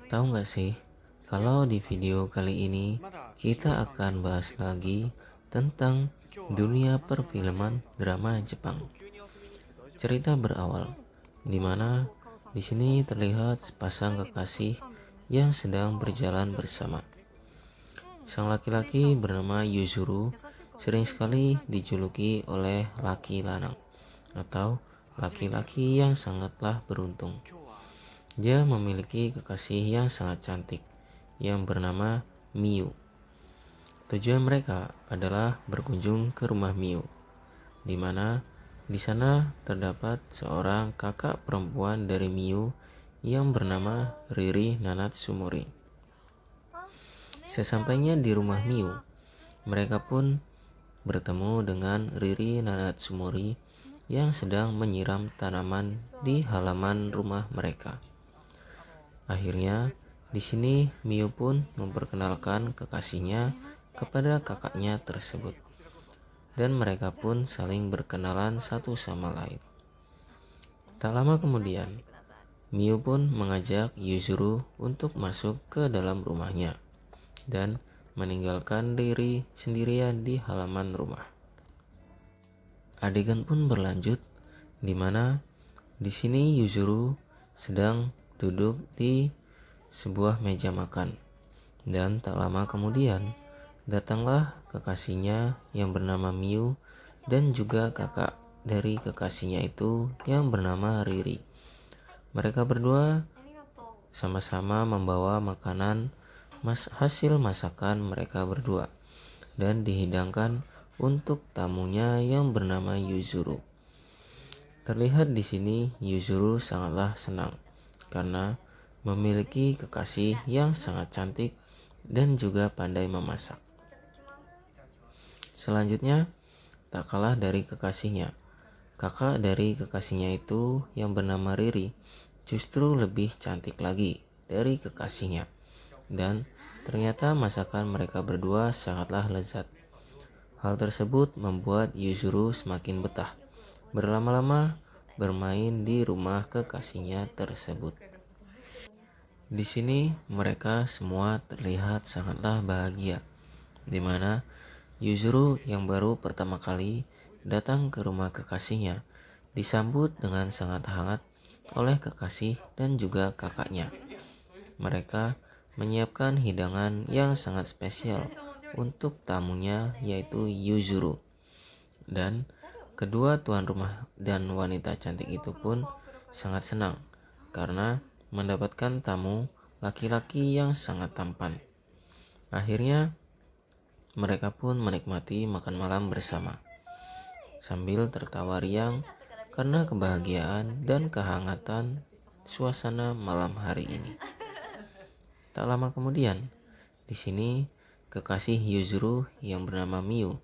Tahu nggak sih, kalau di video kali ini kita akan bahas lagi tentang dunia perfilman drama Jepang. Cerita berawal di mana di sini terlihat sepasang kekasih yang sedang berjalan bersama. Sang laki-laki bernama Yuzuru sering sekali dijuluki oleh laki lanang atau laki-laki yang sangatlah beruntung. Dia memiliki kekasih yang sangat cantik yang bernama Miu. Tujuan mereka adalah berkunjung ke rumah Miu, di mana di sana terdapat seorang kakak perempuan dari Miu yang bernama Riri Nanatsumori. Sesampainya di rumah Miu, mereka pun bertemu dengan Riri Nanatsumori yang sedang menyiram tanaman di halaman rumah mereka. Akhirnya, di sini Miu pun memperkenalkan kekasihnya kepada kakaknya tersebut. Dan mereka pun saling berkenalan satu sama lain. Tak lama kemudian, Miu pun mengajak Yuzuru untuk masuk ke dalam rumahnya dan meninggalkan diri sendirian di halaman rumah. Adegan pun berlanjut di mana di sini Yuzuru sedang duduk di sebuah meja makan. Dan tak lama kemudian datanglah kekasihnya yang bernama Miu dan juga kakak dari kekasihnya itu yang bernama Riri. Mereka berdua sama-sama membawa makanan hasil masakan mereka berdua dan dihidangkan untuk tamunya yang bernama Yuzuru. Terlihat di sini Yuzuru sangatlah senang karena memiliki kekasih yang sangat cantik dan juga pandai memasak. Selanjutnya, tak kalah dari kekasihnya, kakak dari kekasihnya itu yang bernama Riri justru lebih cantik lagi dari kekasihnya. Dan ternyata masakan mereka berdua sangatlah lezat. Hal tersebut membuat Yuzuru semakin betah berlama-lama bermain di rumah kekasihnya tersebut. Di sini mereka semua terlihat sangatlah bahagia, di mana Yuzuru yang baru pertama kali datang ke rumah kekasihnya disambut dengan sangat hangat oleh kekasih dan juga kakaknya. Mereka menyiapkan hidangan yang sangat spesial untuk tamunya, yaitu Yuzuru. Dan kedua tuan rumah dan wanita cantik itu pun sangat senang karena mendapatkan tamu laki-laki yang sangat tampan. Akhirnya mereka pun menikmati makan malam bersama sambil tertawa riang karena kebahagiaan dan kehangatan suasana malam hari ini. Tak lama kemudian, di sini kekasih Yuzuru yang bernama Miu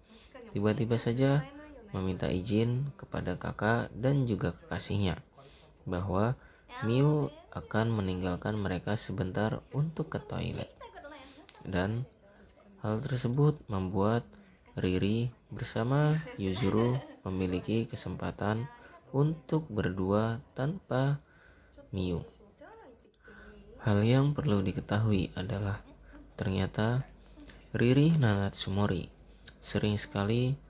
tiba-tiba saja meminta izin kepada kakak dan juga kekasihnya bahwa Miu akan meninggalkan mereka sebentar untuk ke toilet. Dan hal tersebut membuat Riri bersama Yuzuru memiliki kesempatan untuk berdua tanpa Miu. Hal yang perlu diketahui adalah ternyata Riri Nanatsumori sering sekali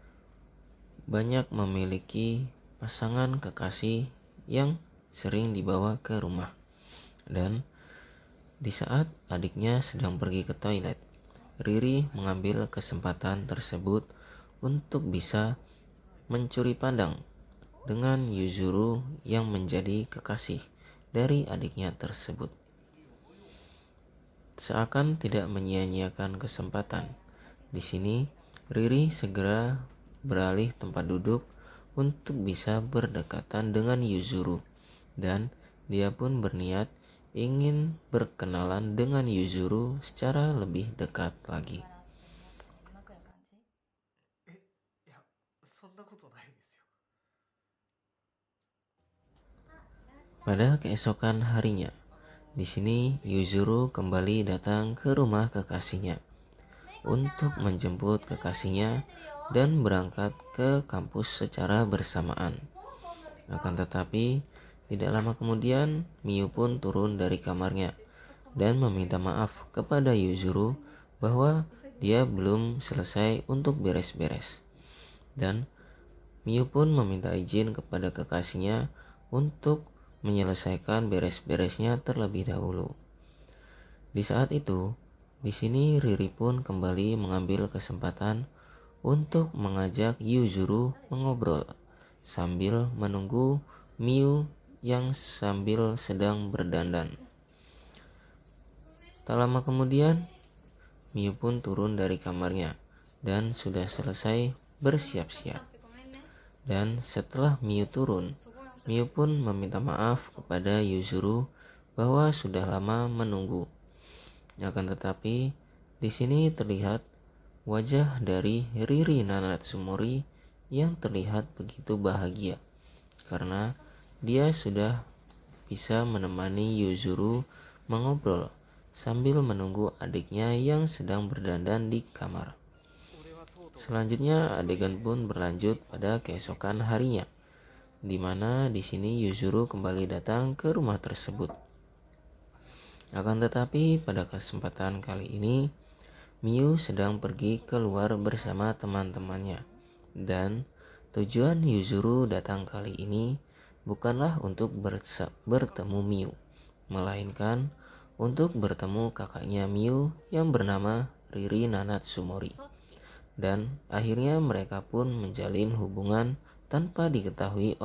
banyak memiliki pasangan kekasih yang sering dibawa ke rumah. Dan di saat adiknya sedang pergi ke toilet, Riri mengambil kesempatan tersebut untuk bisa mencuri pandang dengan Yuzuru yang menjadi kekasih dari adiknya tersebut. Seakan tidak menyia-nyiakan kesempatan, di sini Riri segera beralih tempat duduk untuk bisa berdekatan dengan Yuzuru, dan dia pun berniat ingin berkenalan dengan Yuzuru secara lebih dekat lagi. Pada keesokan harinya, di sini Yuzuru kembali datang ke rumah kekasihnya untuk menjemput kekasihnya dan berangkat ke kampus secara bersamaan. Akan tetapi, tidak lama kemudian Miu pun turun dari kamarnya dan meminta maaf kepada Yuzuru bahwa dia belum selesai untuk beres-beres. Dan Miu pun meminta izin kepada kekasihnya untuk menyelesaikan beres-beresnya terlebih dahulu. Di saat itu, di sini Riri pun kembali mengambil kesempatan untuk mengajak Yuzuru mengobrol sambil menunggu Miu yang sambil sedang berdandan. Tak lama kemudian, Miu pun turun dari kamarnya dan sudah selesai bersiap-siap. Dan setelah Miu turun, Miu pun meminta maaf kepada Yuzuru bahwa sudah lama menunggu. Akan tetapi, di sini terlihat wajah dari Riri Nanatsumori yang terlihat begitu bahagia karena dia sudah bisa menemani Yuzuru mengobrol sambil menunggu adiknya yang sedang berdandan di kamar. Selanjutnya adegan pun berlanjut pada keesokan harinya, di mana di sini Yuzuru kembali datang ke rumah tersebut. Akan tetapi pada kesempatan kali ini, Miu sedang pergi keluar bersama teman-temannya, dan tujuan Yuzuru datang kali ini bukanlah untuk bertemu Miu, melainkan untuk bertemu kakaknya Miu yang bernama Riri Nanatsumori. Dan akhirnya mereka pun menjalin hubungan tanpa diketahui oleh